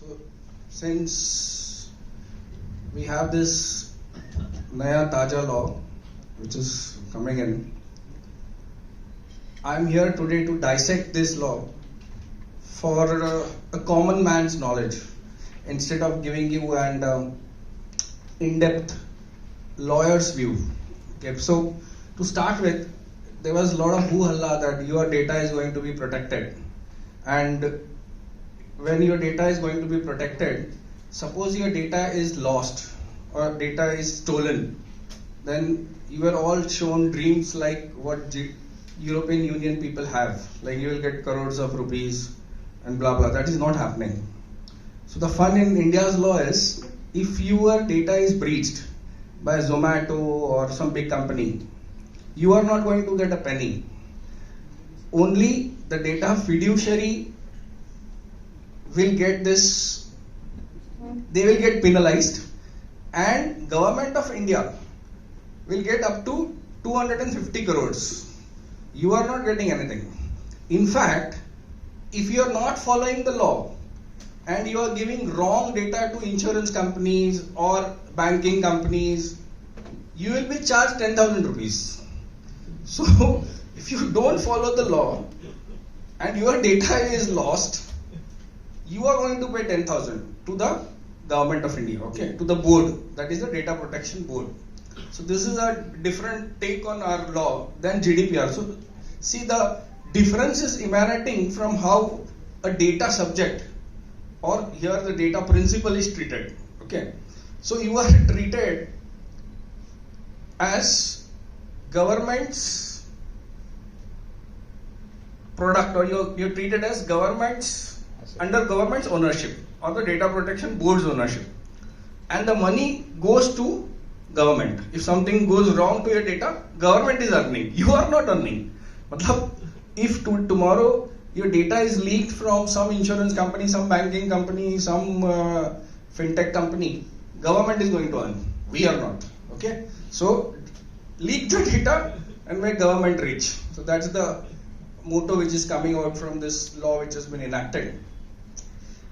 So, since we have this Naya Taja law which is coming in, I am here today to dissect this law for a common man's knowledge instead of giving you an in-depth lawyer's view. Okay, so to start with, there was a lot of hoo-halla that your data is going to be protected, and when your data is going to be protected, suppose your data is lost or data is stolen, then you are all shown dreams like what European Union people have, like you will get crores of rupees and blah blah. That is not happening. So the fun in India's law is, if your data is breached by Zomato or some big company, you are not going to get a penny. Only the data fiduciary will get this, they will get penalized, and government of India will get up to 250 crores. You are not getting anything. In fact, if you are not following the law and you are giving wrong data to insurance companies or banking companies, you will be charged 10,000 rupees. So, if you don't follow the law and your data is lost, you are going to pay 10,000 to the government of India, okay, to the board, that is the Data Protection Board. So this is a different take on our law than GDPR. So see, the difference is emanating from how a data subject, or here the data principal, is treated. Okay, so you are treated as government's product, or you're treated as government's, under government's ownership or the Data Protection Board's ownership, and the money goes to government. If something goes wrong to your data, government is earning, you are not earning. If tomorrow your data is leaked from some insurance company, some banking company, some fintech company, government is going to earn, we are not. Okay, so leak the data and make government rich. So that's the motto which is coming out from this law which has been enacted.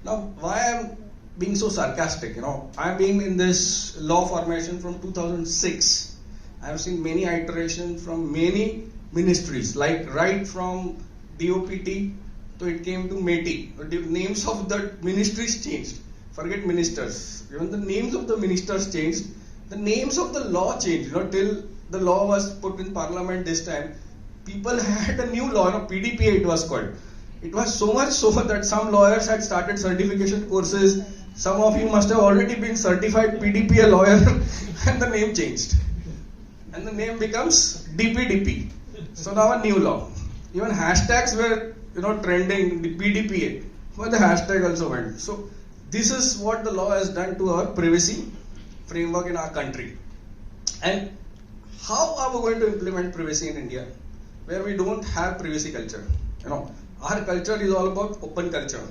Now, why I'm being so sarcastic, I've been in this law formation from 2006. I've seen many iterations from many ministries, like right from DOPT to it came to METI. The names of the ministries changed. Forget ministers. Even the names of the ministers changed. The names of the law changed. Till the law was put in parliament this time, people had a new law, PDPA it was called. It was so much so that some lawyers had started certification courses. Some of you must have already been certified PDPA lawyer and the name changed. And the name becomes DPDP. So now a new law. Even hashtags were trending, the PDPA, but the hashtag also went. So this is what the law has done to our privacy framework in our country. And how are we going to implement privacy in India, where we don't have privacy culture? Our culture is all about open culture,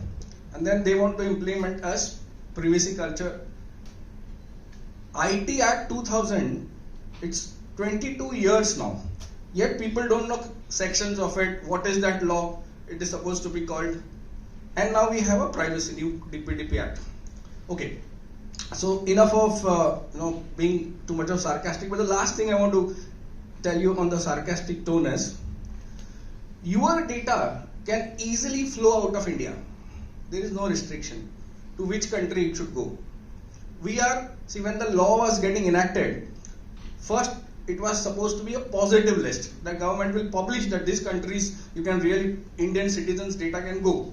and then they want to implement us privacy culture. IT Act 2000, it's 22 years now, yet people don't know sections of it. What is that law it is supposed to be called? And now we have a privacy, new DPDP Act. Okay, so enough of being too much of sarcastic, but the last thing I want to tell you on the sarcastic tone is, your data can easily flow out of India. There is no restriction to which country it should go. When the law was getting enacted, first it was supposed to be a positive list. The government will publish that these countries, Indian citizens' data can go.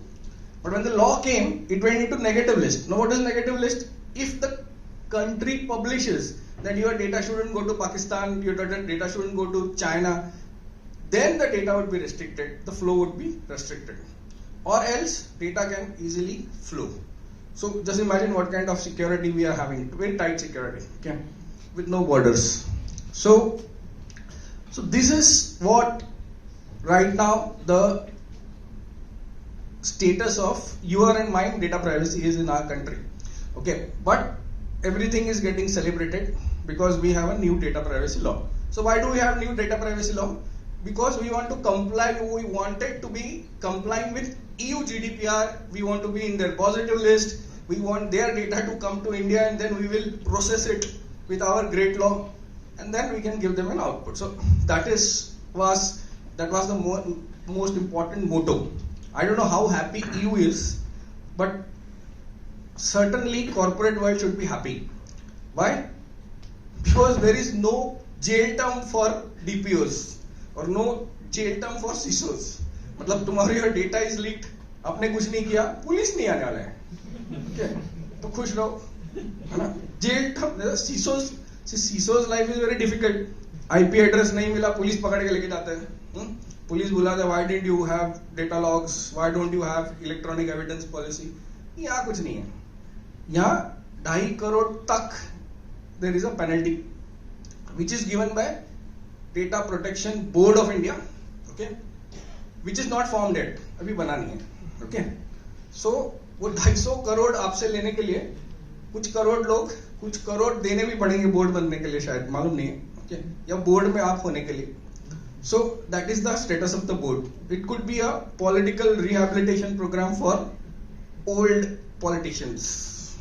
But when the law came, it went into negative list. Now what is negative list? If the country publishes that your data shouldn't go to Pakistan, your data shouldn't go to China, then the data would be restricted, the flow would be restricted. Or else, data can easily flow. So just imagine what kind of security we are having, very tight security, okay, with no borders. So this is what right now the status of your and mine data privacy is in our country. Okay, but everything is getting celebrated because we have a new data privacy law. So why do we have new data privacy law? Because we want to comply, we wanted to be complying with EU GDPR, we want to be in their positive list, we want their data to come to India, and then we will process it with our great law, and then we can give them an output. So that was the most important motto. I don't know how happy EU is, but certainly corporate world should be happy. Why? Because there is no jail term for DPOs or no jail term for CISOs. मतलब तुम्हारा data is leaked, आपने कुछ नहीं किया, police नहीं आने वाला है, okay? तो खुश रहो, है ना? Jail term, CISOs life is very difficult. IP address नहीं मिला, पुलिस पकड़ के लेके जाते हैं. पुलिस बुलाते, why did you have data logs, why don't you have electronic evidence policy. यहाँ कुछ नहीं है. यहाँ 2.5 करोड़ तक there is a penalty which is given by Data Protection Board of India, okay, which is not formed yet, अभी बना नहीं है, okay. So वो 250 करोड़ आपसे लेने के लिए कुछ करोड़ देने भी पड़ेंगे बोर्ड बनने के लिए, शायद, मालूम नहीं है, okay, या बोर्ड में आप होने के लिए. So that is the status of the board. It could be a political rehabilitation program for old politicians,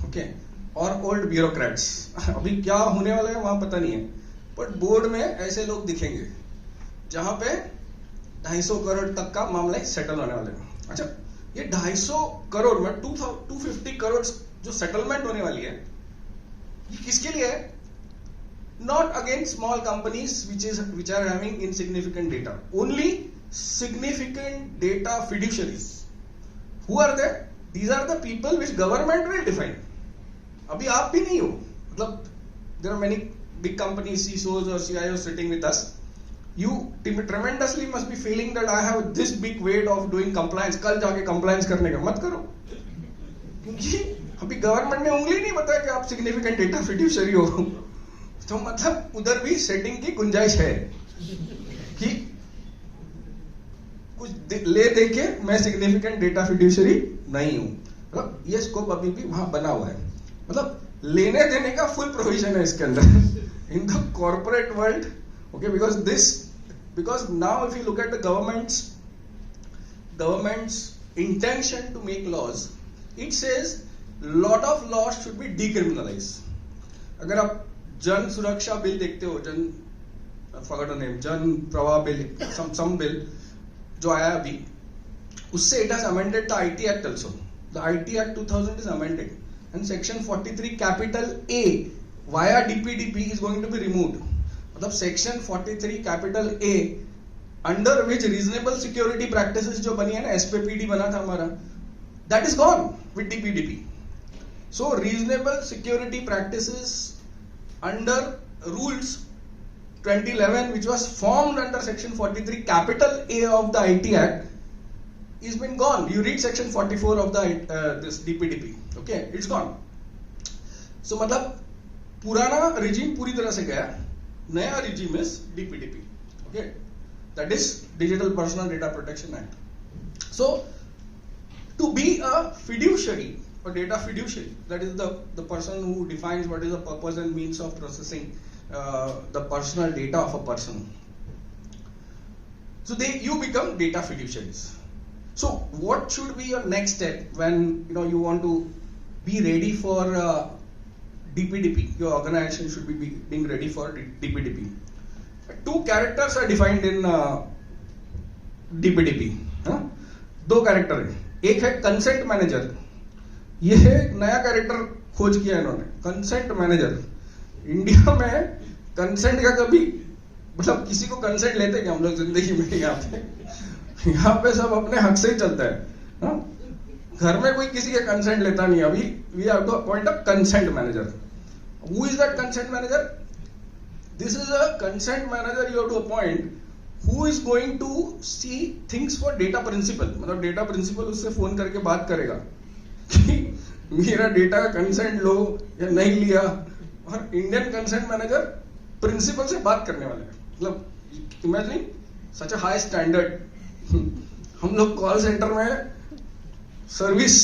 okay, or old bureaucrats. अभी क्या होने वाला है वहां पता नहीं है, बट बोर्ड में ऐसे लोग दिखेंगे जहां पे 250 करोड़ तक का मामला सेटल होने वाले हैं. अच्छा, ये 250 करोड़ में 250 करोड़ जो सेटलमेंट होने वाली है, ये किसके लिए है? Not against small companies which are having insignificant data, only significant data fiduciaries. Who are they? These are the people which government will define. अभी आप भी नहीं हो, मतलब there are many big companies, CISOs or CIOs sitting with us. You tremendously must be feeling that I have this big weight of doing compliance. कल जाके compliance करने का मत करो, क्योंकि अभी गवर्नमेंट ने उंगली नहीं बताया कि आप सिग्निफिकेंट डेटा फिड्यूशरी हो. तो मतलब उधर भी सेटिंग की गुंजाइश है कि कुछ ले दे के मैं सिग्निफिकेंट डेटा फिड्यूशरी नहीं हूं. मतलब ये स्कोप अभी भी वहां बना हुआ है. मतलब लेने देने का फुल प्रोविजन है इसके अंदर in the corporate world, okay, because now if you look at the government's intention to make laws, it says lot of laws should be decriminalized. अगर आप जन सुरक्षा बिल देखते हो, forgot the name, जन प्रवाह बिल, some bill जो आया अभी, उससे it has amended the IT Act also. The IT Act 2000 is amended, and section 43 capital A via DPDP is going to be removed. मतलब section 43 capital A under which reasonable security practices जो बनी है ना, SPPD बना था हमारा, that is gone with DPDP. So reasonable security practices under rules 2011 which was formed under section 43 capital A of the IT Act is been gone. You read section 44 of the this DPDP, okay, it's gone. So मतलब पुराना regime पूरी तरह से गया, नया regime is DPDP, okay, that is Digital Personal Data Protection Act. So to be a fiduciary or data fiduciary, that is the person who defines what is the purpose and means of processing the personal data of a person. So you become data fiduciaries. So what should be your next step when you want to be ready for DPDP? Your organization should be being ready for DPDP. 2 characters are defined in DPDP. 2 character है. एक है consent manager. ये नया character खोज किया इन्होंने, consent manager. India में consent का कभी, मतलब किसी को कंसेंट लेते क्या हम लोग जिंदगी में? यहाँ पे सब अपने हक से ही चलता है. घर में कोई किसी का कंसेंट लेता नहीं. अभी we have to appoint a consent manager. Who is that consent manager? This is a consent manager you have to appoint who is going to see things for data principal. मतलब data principal उससे phone करके बात करेगा कि मेरा data का consent लो या नहीं लिया. और इंडियन कंसेंट मैनेजर प्रिंसिपल से बात करने वाले हैं. मतलब imagine such a high standard. हम लोग कॉल सेंटर में सर्विस,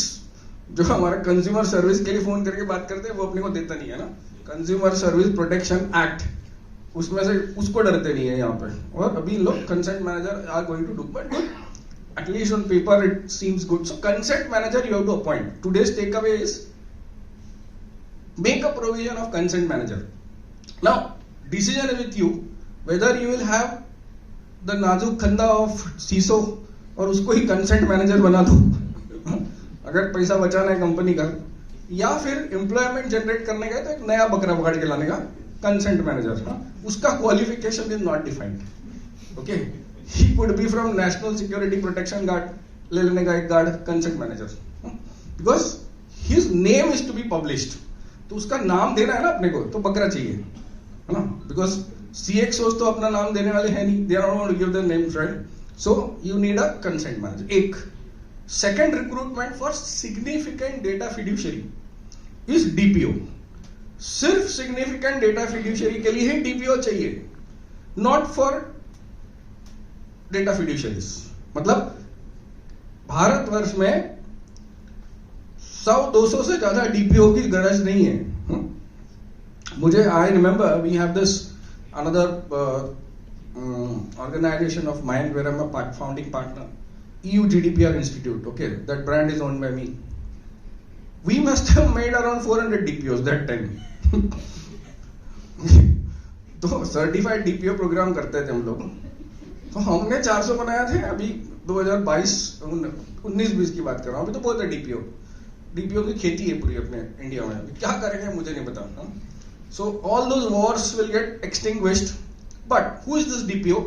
जो हमारा कंज्यूमर सर्विस के लिए फोन करके बात करते हैं, वो अपने को देता नहीं है ना. कंज्यूमर सर्विस प्रोटेक्शन एक्ट, उसमें से उसको डरते नहीं है यहाँ पे. और अभी लोग consent manager are going to do, but good, at least on paper it seems good. So consent manager you have to appoint. Today's take away is make a provision of consent manager. Now, decision is with you whether you will have the नाजुक खंदा of CISO और उसको ही consent manager बना दो अगर पैसा बचाना है कंपनी का, या फिर एम्प्लॉयमेंट जनरेट करने का तो एक नया बकरा पकड़ के लाने का कंसेंट मैनेजर. उसका qualification is not defined. Okay, he could be from national security protection guard ले लेने का एक guard consent manager, because his name is to be published. तो उसका नाम देना है ना अपने को, तो बकरा चाहिए, है ना, बिकॉज CXOs तो अपना नाम देने वाले हैं नहीं, they are not going to give their names, right? So you need a consent manager. एक second recruitment for significant data fiduciary is DPO. सिर्फ सिग्निफिकेंट डेटा फिड्यूशियरी के लिए ही DPO चाहिए, नॉट फॉर डेटा फिड्यूशियरीज. मतलब भारतवर्ष में 100-200 से ज्यादा DPO की गरज नहीं है. मुझे I remember we have this another organization of mine where I'm a founding partner, EU GDPR Institute. Okay, that brand is owned by me. We must have made around 400 DPOs that time. तो certified DPO programme करते थे हम लोग, तो हमने 400 बनाया थे. अभी 2022-19-20 की बात कर रहा हूँ. अभी तो बहुत है DPO की खेती है पूरी अपने इंडिया में. क्या करेंगे मुझे नहीं पता. So all those wars will get extinguished. But who is this DPO?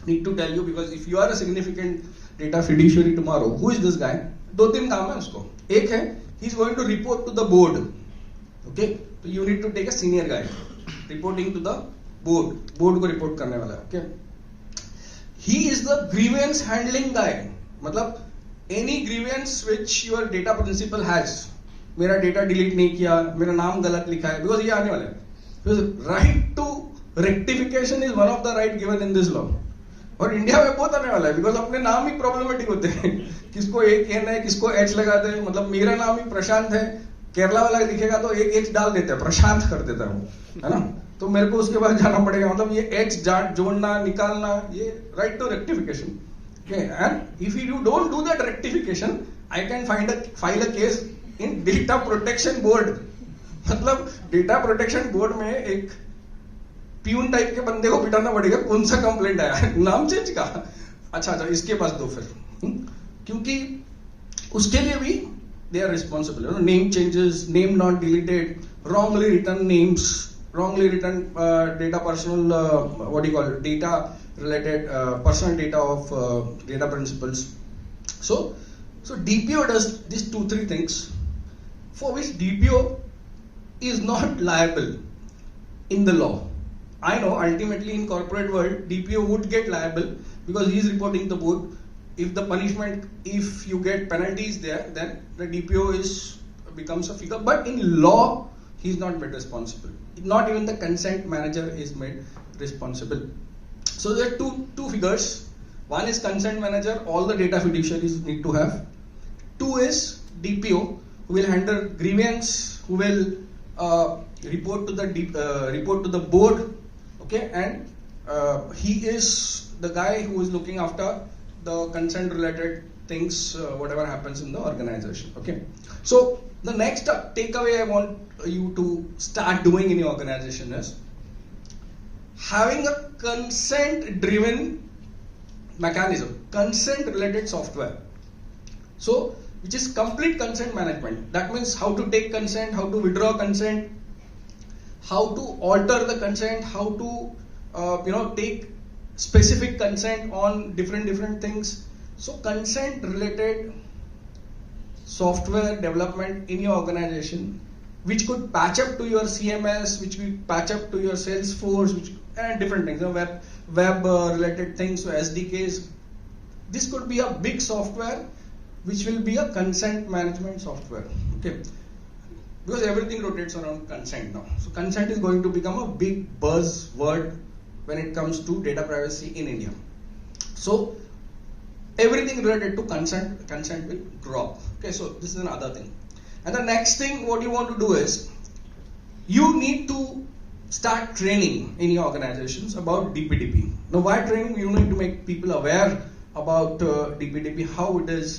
Need to tell you, because if you are a significant data fiduciary tomorrow, who is this guy? 2-3 काम है उसको. एक है, he is going to report to the board. Okay, so you need to take a senior guy reporting to the board. Board को report करने वाला है. Okay, he is the grievance handling guy. मतलब any grievance which your data principal has. मेरा data delete नहीं किया, मेरा नाम गलत लिखा है, बिकॉज ये आने वाला है. Because right to rectification is one of the right given in this law. और इंडिया में बहुत आने वाला है, बिकॉज अपने नाम ही प्रॉब्लमेटिक होते हैं. किसको एक एन है, किसको एच लगाते हैं. मतलब मेरा नाम ही प्रशांत है, केरला वाला लिखेगा तो एक एच डाल देता है, प्रशांत कर देता है वो, है ना. तो मेरे को उसके बाद जाना पड़ेगा. मतलब ये एच जोड़ना निकालना, ये right to rectification. And if you don't do that rectification, I can file a case in data protection board. मतलब डेटा प्रोटेक्शन बोर्ड में एक प्यून टाइप के बंदे को पिटाना पड़ेगा. कौन सा कंप्लेंट आया, नाम चेंज का, अच्छा इसके पास दो फिर. क्योंकि उसके लिए भी they are responsible. Name changes, name not deleted, wrongly written names, wrongly written data personal, what do you call it, data related personal data of data principals. So DPO does these 2-3 things for which DPO is not liable in the law. I know ultimately in corporate world DPO would get liable because he is reporting the board. If the punishment, if you get penalties there, then the DPO becomes a figure. But in law, he is not made responsible. Not even the consent manager is made responsible. So there are two figures. One is consent manager, all the data fiduciaries need to have. Two is DPO, who will handle grievance, who will report to the board. Okay, and he is the guy who is looking after the consent related things, whatever happens in the organization. Okay, so the next takeaway I want you to start doing in your organization is having a consent driven mechanism, consent related software, so which is complete consent management. That means how to take consent, how to withdraw consent, how to alter the consent, how to take specific consent on different things. So consent related software development in your organization, which could patch up to your CMS, which will patch up to your Salesforce, and different things, web related things, so SDKs. This could be a big software which will be a consent management software. Okay, because everything rotates around consent now. So consent is going to become a big buzzword when it comes to data privacy in India. So everything related to consent will grow up. Okay, so this is another thing. And the next thing what you want to do is you need to start training in your organizations about DPDP. Now why training? You need to make people aware about DPDP, how it is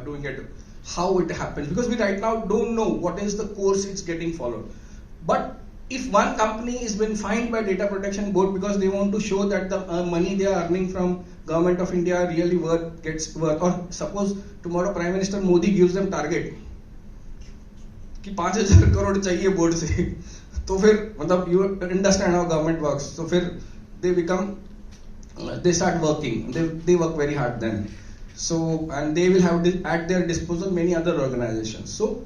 doing it, how it happens, because we right now don't know what is the course it's getting followed. But if one company is been fined by Data Protection Board because they want to show that the money they are earning from Government of India really gets worth, or suppose tomorrow Prime Minister Modi gives them target कि 5,000 करोड़ चाहिए board से, तो फिर मतलब you understand how government works, so फिर they start working, they work very hard then. So, and they will have at their disposal many other organizations. So,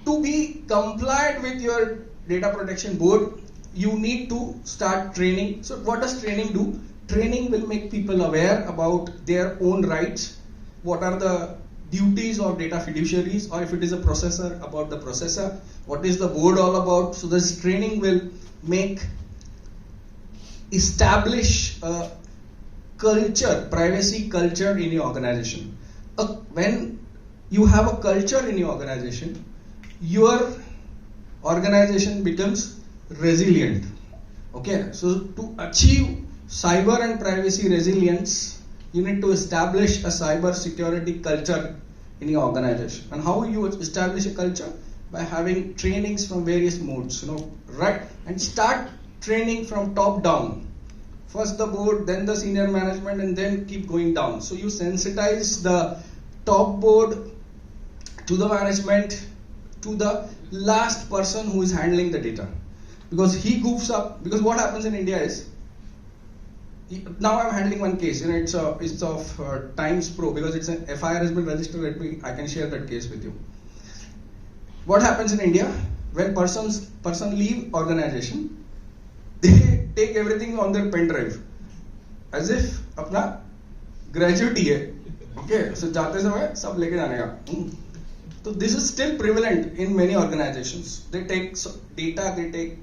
to be compliant with your Data Protection Board, you need to start training. So, what does training do? Training will make people aware about their own rights, what are the duties of data fiduciaries, or if it is a processor, about the processor, what is the board all about. So, this training will establish a culture, privacy culture in your organization. When you have a culture in your organization becomes resilient. Okay, so to achieve cyber and privacy resilience, you need to establish a cyber security culture in your organization. And how you establish a culture? By having trainings from various modes, right? And start training from top down. First the board, then the senior management, and then keep going down. So you sensitize the top board to the management, to the last person who is handling the data. Because he goofs up, because what happens in India is, now I'm handling one case, it's of Times Pro, because it's an FIR has been registered, I can share that case with you. What happens in India, when person leave organization, they take everything on their pen drive, as if अपना graduate ही है, okay? So जाते समय सब लेके जाने का. So this is still prevalent in many organizations. They take data, they take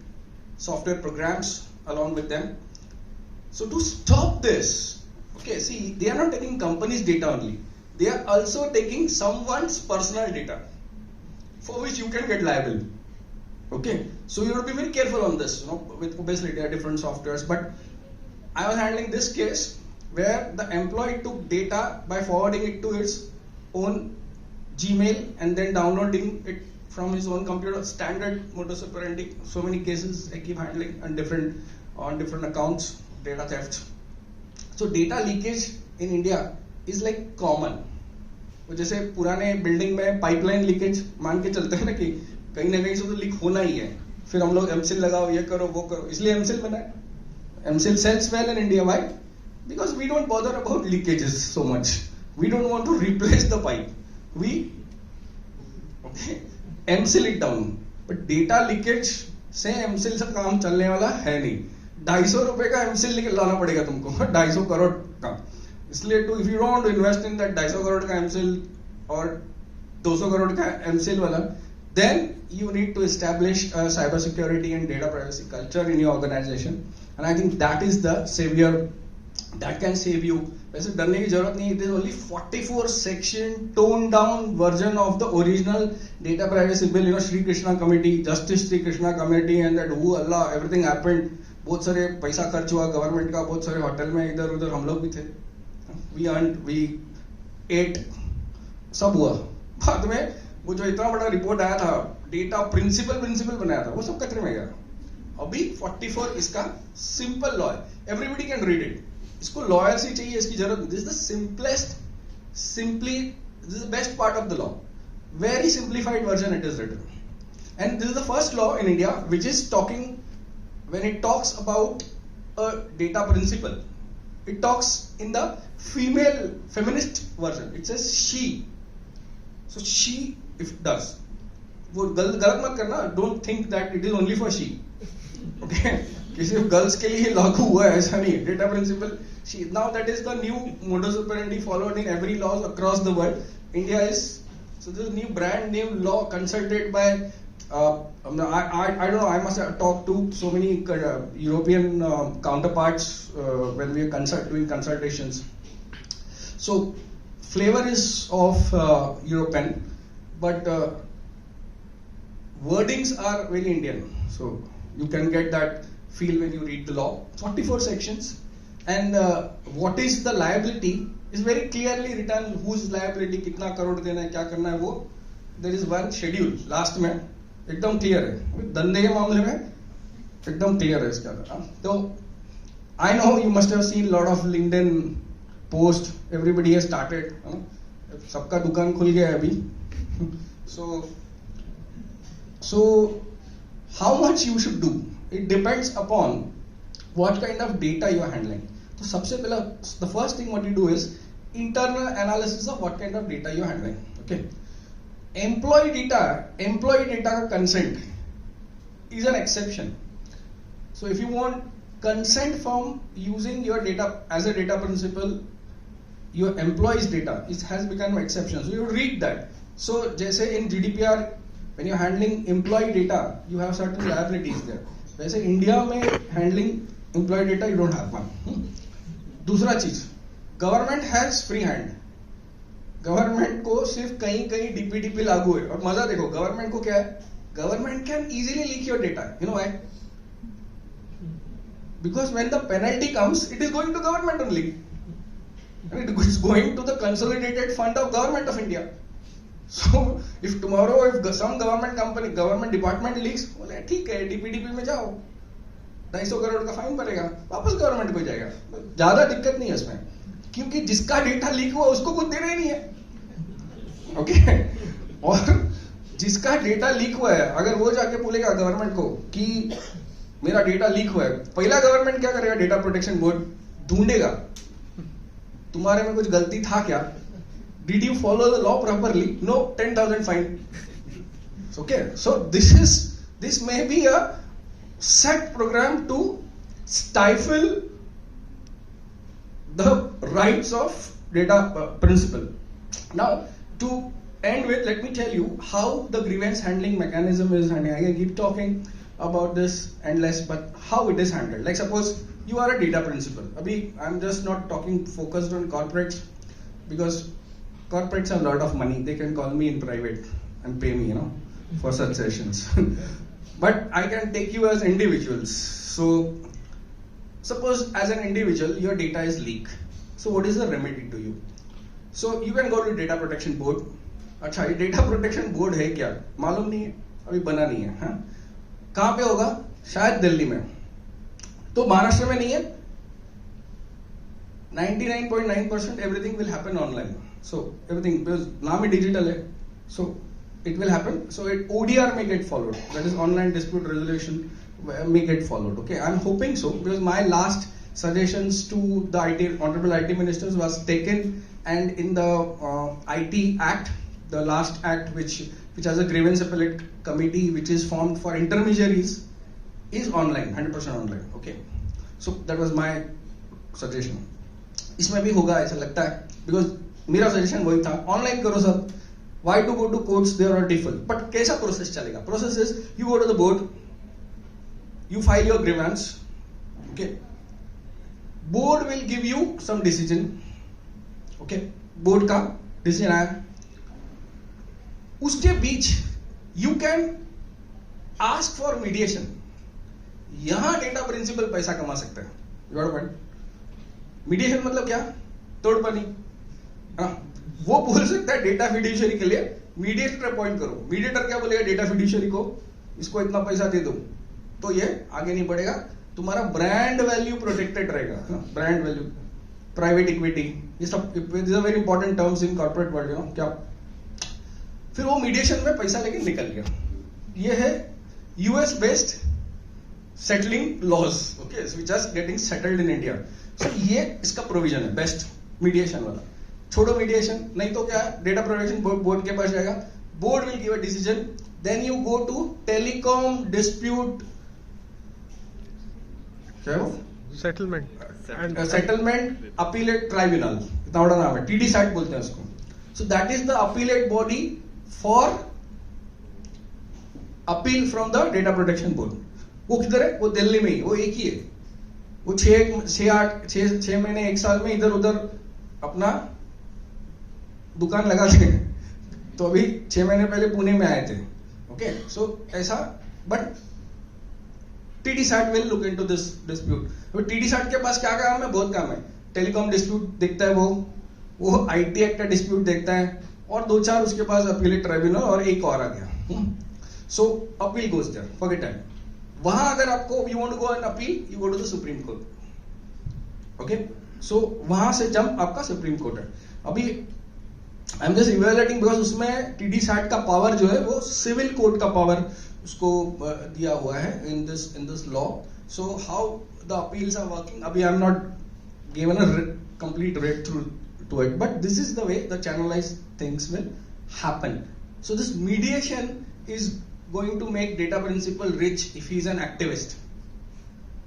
software programs along with them. So to stop this, okay, see, they are not taking company's data only. They are also taking someone's personal data, for which you can get liable. Okay, so you have to be very careful on this. With obviously there are different softwares, but I was handling this case where the employee took data by forwarding it to his own Gmail and then downloading it from his own computer. Standard modus operandi. So many cases I keep handling on different accounts, data theft. So data leakage in India is like common. जैसे पुराने building में pipeline leakage मान के चलते हैं ना कि कहीं ना कहीं से तो लीक होना ही है, फिर हम लोग एमसिल लगाओ, ये करो वो करो, इसलिए एमसिल बना है. M-Seal sells well in India. Why? Because we don't bother about leakages so much. We don't want to replace the pipe. We M-Seal it down. But data leakage से एमसिल से काम चलने वाला है नहीं. 250 रुपए का एमसिल लाना पड़ेगा तुमको, 250 करोड़ का. इसलिए if you don't want to invest in that 250 crore का एमसिल और 200 करोड़ का एमसिल वाला, then you need to establish a cyber security and data privacy culture in your organization. And I think that is the savior that can save you. वैसे डरने की जरूरत नहीं. It is only 44 section toned down version of the original data privacy bill. Sri Krishna committee, Justice Sri Krishna committee, and that Allah, everything happened. बहुत सारे पैसा खर्च हुआ गवर्नमेंट का, बहुत सारे होटल में इधर उधर हम लोग भी थे. We earned, we ate, सब हुआ. बाद में वो जो इतना बड़ा रिपोर्ट आया था, डेटा प्रिंसिपल बनाया था, वो सब कचरे में गया. अभी 44 इसका सिंपल लॉ है, एवरीबडी कैन रीड इट. इसको लॉयर्स ही चाहिए, इसकी जरूरत नहीं. This is the this is the best part of the law. Very simplified version it is written. And this is the first law in India which is talking, when it talks about a data principle, it talks in the feminist version. It says she. So she, if it does, वो गलत मत करना. Don't think that it is only for she. Okay? किसी girls के लिए लागू हुआ है ऐसा नहीं. Data principle. She. Now that is the new modus operandi followed in every laws across the world. India is. So this new brand new law consulted by. I don't know. I must have talked to so many European counterparts when we are doing consultations. So flavor is of European, but wordings are very Indian. So you can get that feel when you read the law. 44 sections, and what is the liability is very clearly written. Whose liability, कितना करोड़ देना है, क्या करना है वो. There is one schedule last में. एकदम clear है, धंधे के मामले में एकदम क्लियर है इसके अंदर। तो I know you must have seen lot of LinkedIn post, everybody has started, सबका दुकान खुल गया है अभी। so how much you should do, it depends upon what kind of data you are handling. तो सबसे पहला, the first thing what you do is internal analysis of what kind of data you are handling. Okay, employee data का consent is an exception. So if you want consent from using your data as a data principal, your employees data, it has become an exception. So you read that. So जैसे in GDPR, when you're handling employee data, you have certain liabilities there. वैसे India में handling employee data, you don't have one. दूसरा चीज, government has free hand, government को सिर्फ कहीं कहीं DPDP लागू है। और मजा देखो, गवर्नमेंट को क्या है, government can easily leak your data, you know why? Because when the penalty comes, it is going to government only, it is going to the consolidated fund of government of India. So if tomorrow if some government company, government department leaks, बोले ठीक है DPDP में जाओ, 250 करोड़ का fine पड़ेगा, वापस government को जाएगा, ज्यादा दिक्कत नहीं है इसमें, क्योंकि जिसका डेटा लीक हुआ उसको कुछ देना ही नहीं है. ओके और जिसका डेटा लीक हुआ है, अगर वो जाके बोलेगा गवर्नमेंट को कि मेरा डेटा लीक हुआ है, पहला गवर्नमेंट क्या करेगा, डेटा प्रोटेक्शन बोर्ड ढूंढेगा तुम्हारे में कुछ गलती था क्या, did you follow the law properly? No, 10,000 fine. Okay, so this may be a set program to stifle the rights of data principal. Now to end with, let me tell you how the grievance handling mechanism is handled. I can keep talking about this endless, but how it is handled. Like suppose you are a data principal. Abhi I'm just not talking focused on corporates, because corporates have a lot of money, they can call me in private and pay me, you know, for such sessions. But I can take you as individuals. So suppose as an individual your data is leaked, so what is the remedy to you? So you can go to data protection board. अच्छा, ये data protection board है क्या, मालूम नहीं है, अभी बना नहीं है. हाँ, कहाँ पे होगा, शायद दिल्ली में, तो महाराष्ट्र में नहीं है. 99.9% everything will happen online. So everything, because नाम ही डिजिटल है, so it will happen. So ODR may get followed, that is online dispute resolution may get followed. Okay, I'm hoping so, because my last suggestions to the honorable IT ministers was taken, and in the IT Act, the last act which has a grievance appellate committee which is formed for intermediaries is online, 100% online. Okay, so that was my suggestion. इसमें भी होगा ऐसा लगता है, because मेरा suggestion वही था, online करो सब, why to go to courts, there are different. But कैसा प्रोसेस चलेगा, process is you go to the board, you file your grievance. Okay, board will give you some decision. Okay, board का decision आया, उसके बीच you can ask for mediation. यहां data principal पैसा कमा सकता है. You got point. मीडिएशन मतलब क्या, तोड़ पानी. हाँ, वो बोल सकता है डेटा फिड्यूशियरी के लिए मीडिएटर अपॉइंट करो. मीडिएटर क्या बोलेगा डेटा फिड्यूशियरी को, इसको इतना पैसा दे दो, तो ये आगे नहीं बढ़ेगा, तुम्हारा ब्रांड वैल्यू प्रोटेक्टेड रहेगा. ब्रांड वैल्यू, प्राइवेट इक्विटी, ये सब this are very important terms in corporate world, you know क्या. फिर वो मीडिएशन में पैसा लेके निकल गया. ये है US based settling laws, okay, which are getting settled in India. So ये इसका प्रोविजन है, बेस्ट मीडिएशन वाला. छोड़ो मीडिएशन, नहीं तो क्या, डेटा प्रोटेक्शन बोर्ड के पास जाएगा, board will give a decision, then you go to telecom dispute, क्या है वो, सेटलमेंट अपीलेट ट्राइब्यूनल, इतना बड़ा नाम है, टीडी सैट बोलते हैं उसको. So that is the appellate body for appeal from the data protection board. वो किधर है, वो दिल्ली में ही, वो एक ही है. वो 6 महीने 1 साल में इधर उधर अपना दुकान लगा थे, तो अभी 6 महीने पहले पुणे में आए थे. ओके, सो ऐसा, but TD SAT will look into this dispute. TD SAT के पास क्या काम है, बहुत काम है. टेलीकॉम डिस्प्यूट देखता है, वो आईटी एक्ट का डिस्प्यूट देखता है, और 2-4 उसके पास अपीलेट ट्राइब्यूनल और एक और आ गया. So appeal goes there, forget that. वहां अगर आपको you want to go and appeal, you go to the Supreme Court. Okay, so वहां से जंप आपका सुप्रीम कोर्ट है. अभी I am just evaluating because उसमें टीडी सैट का पावर जो है वो सिविल कोर्ट का पावर उसको दिया हुआ है in this law. So how the appeals are working, अभी I am not given a complete read through to it, but this is the way the channelized things will happen. So this mediation is going to make data principal rich if he is an activist.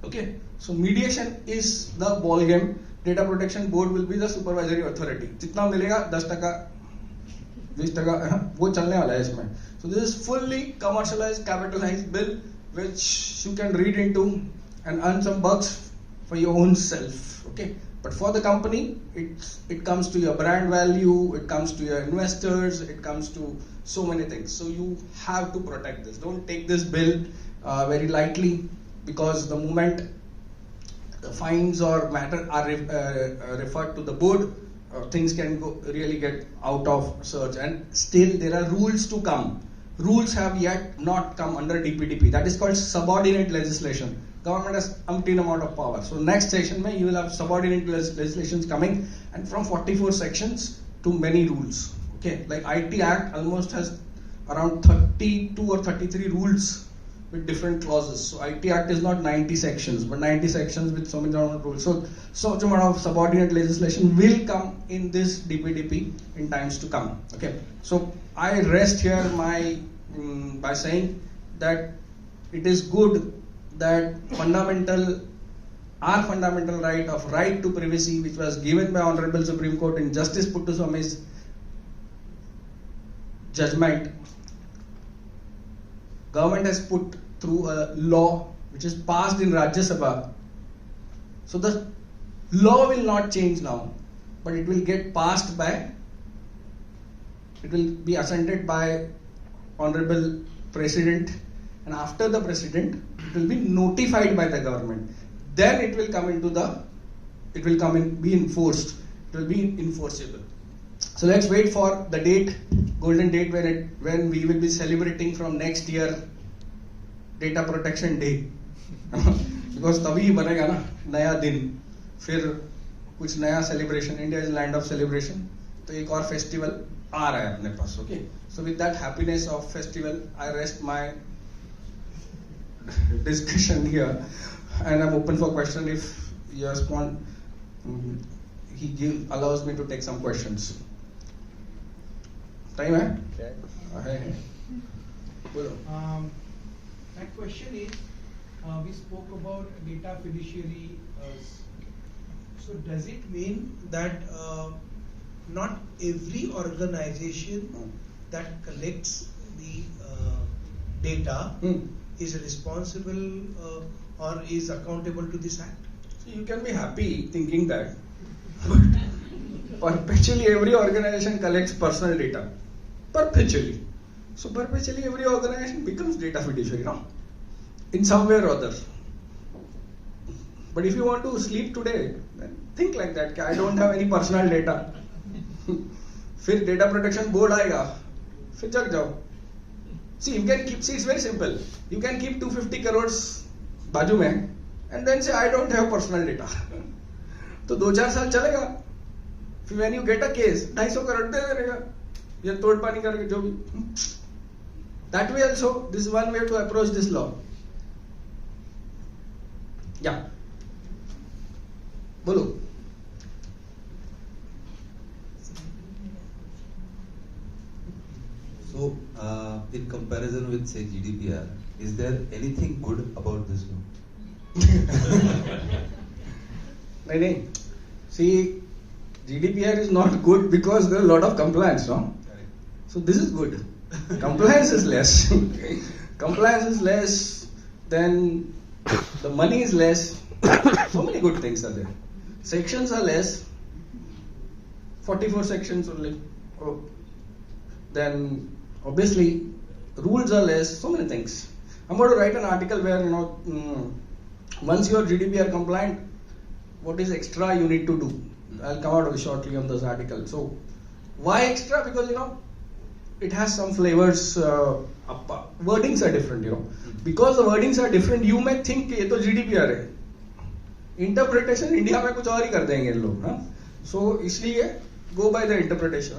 Okay, so mediation is the ball game. Data protection board will be the supervisory authority. जितना मिलेगा 10% 20% वो चलने वाला है इसमें. So this is fully commercialized, capitalized bill which you can read into and earn some bucks for your own self. Okay, but for the company it comes to your brand value, it comes to your investors, it comes to so many things. So you have to protect this. Don't take this bill very lightly, because the moment the fines or matter are referred to the board, things can really get out of search. And still there are rules to come. Rules have yet not come under DPDP. That is called subordinate legislation. Government has umpteen amount of power. So next session mein you will have subordinate legislations coming, and from 44 sections to many rules. Okay, like IT Act almost has around 32 or 33 rules with different clauses. So IT Act is not 90 sections, but 90 sections with so many rules. So much amount of subordinate legislation will come in this DPDP in times to come. Okay, so I rest here by saying that it is good that our fundamental right to privacy, which was given by Honorable Supreme Court in Justice Puttaswamy's judgment, government has put through a law which is passed in Rajya Sabha. So the law will not change now, but it will get passed it will be assented by Honorable President, and after the President it will be notified by the government. Then it will be enforced, it will be enforceable. So let's wait for the date, golden date, when we will be celebrating from next year Data Protection Day. Because तभी बनेगा ना नया दिन, फिर कुछ नया celebration. India is land of celebration, तो एक और festival आ रहा है अपने पास. Okay, so with that happiness of festival, I rest my discussion here, and I'm open for question if your allows me to take some questions. Time hai? Okay. Bolo. My question is, we spoke about data fiduciary. So does it mean that not every organization that collects the data is responsible or is accountable to this act? So you can be happy thinking that, but perpetually every organization collects personal data. Perpetually. So perpetually every organization becomes data fiduciary, no? In some way or other. But if you want to sleep today, then think like that, I don't have any personal data. फिर data protection board आएगा, फिर जग जाओ. See, you can keep, it's very simple. You can keep 250 crores बाजू में and then say I don't have personal data. तो 2-4 साल चलेगा. फिर when you get a case, 250 crore दे देगा. या तोड़ पानी करके जो भी. That way also, this is one way to approach this law. Yeah. बोलो. So, in comparison with, say, GDPR, is there anything good about this law? नहीं. See, GDPR is not good because there are a lot of compliance, no? Correct. So this is good. Compliance is less. Compliance is less, then the money is less. So many good things are there. Sections are less. 44 sections only. Oh. Then obviously rules are less. So many things. I'm going to write an article where, once you are GDPR compliant, what is extra you need to do? I'll come out shortly on this article. So why extra? Because it has some flavors wordings are different, you know. Because the wordings are different, you may think कि ये तो GDPR है. Interpretation India में कुछ और ही कर देंगे ये लोग, हाँ. So इसलिए go by the interpretation.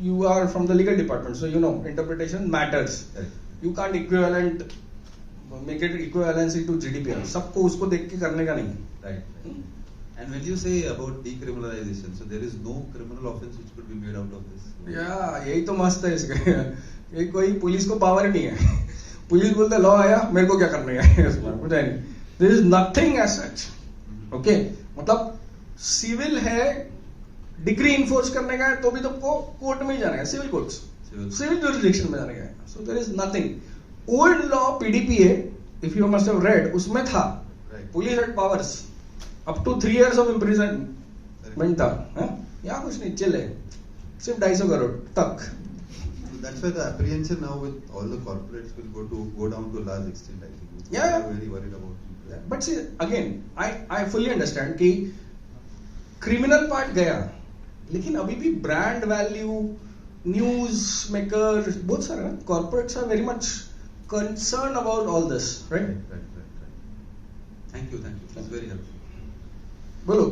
You are from the legal department, so you know interpretation matters. Right. You can't make it equivalency to GDPR. सबको उसको देख के करने का नहीं. Right. And when you say about decriminalization, so there is no criminal offence which could be made out of this. या यही तो मस्त है इसका. ये कोई पुलिस को पावर नहीं है. पुलिस बोलते लॉ आया मेरे को क्या करने का है इसमें कुछ नहीं. There is nothing as such. Okay, मतलब सिविल है, डिग्री इन्फोर्स करने का है तो भी तुमको कोर्ट में ही जाना है, सिविल कोर्ट्स, सिविल जुरिस्डिक्शन में जाने का है. So there is nothing. Old law PDPA, if you must have read, उसमें था police had powers up to 3 years of imprisonment था. यहाँ कुछ नहीं, चिल है, सिर्फ 250 करोड़ तक. That's why the apprehension now with all the corporates will go down to a large extent. I think. Yeah. They're very worried about it. But see, again, I fully understand कि criminal part गया, लेकिन अभी भी brand value, news maker, बहुत सारे ना corporates are very much concern about all this, right? Right. Thank you. It's very helpful. बोलो.